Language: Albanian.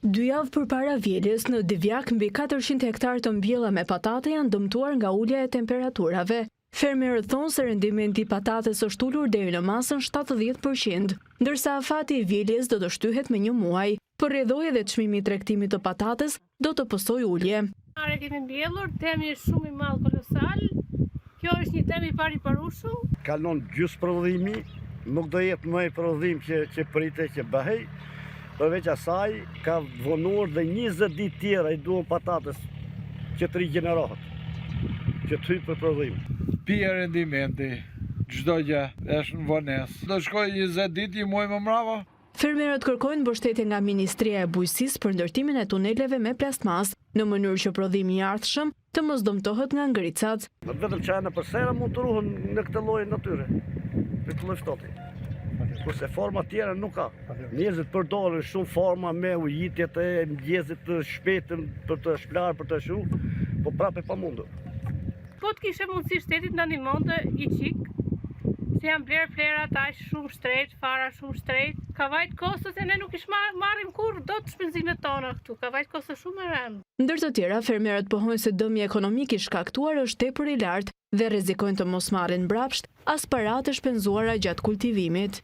2 javë përpara vjeljes, në Divjak mbi 400 hektar të mbjella me patate janë dëmtuar nga ulja e temperaturave. Fermerët thonë se rendimenti i patates është ulur deri në masën 70%, ndërsa afati i vjeljes do të shtyhet me 1 muaj. Për rrjedhoi dhe çmimi i tregtimit të patates do të pësoj ulje. Are kemi mbjellur, temi është shumë i madh kolosal. Kjo është një tem i pariparueshëm. Kalon gjysmë prodhimi, nuk do jetë më i prodhim që pritet që bëhej. Përveç asaj, ka vonuar dhe 20 ditë tjera i duhen patates që të rigenerohet, që të hyjë për prodhim. Pia rendimenti, çdo gjë është në vonesë. Do shkoj 20 ditë, 1 muaj më mbrapa. Fermerët kërkojnë mbështetje nga Ministria e Bujqësisë për ndërtimin e tuneleve me plastmas, në mënyrë që prodhimi i ardhshëm të mos dëmtohet nga ngricat. Vetëm çajna për sera mund të ruhen në këtë lloj natyre, në këtë lloj ftoti. Kurse forma tjera nuk ka. Njerëzit përdorin shumë forma me ujitjet e mëngjesit të shpejtë për të shplar, për të shu, po prapë pamundur. Po të kishe mundësi shtetit na ndihmonte i çik, se janë bler flera aq shumë shtrejt, fara shumë shtrejt. Ka vajt kostos e ne nuk ish marrim kurrë dot shpenzimet tona këtu. Ka vajt kostos shumë e rëndë. Ndër të tjera, fermerët pohojnë se dëmi ekonomik i shkaktuar është tepër i lartë dhe rrezikojnë të mos marrin mbrapsht as paratë shpenzuara gjatë kultivimit.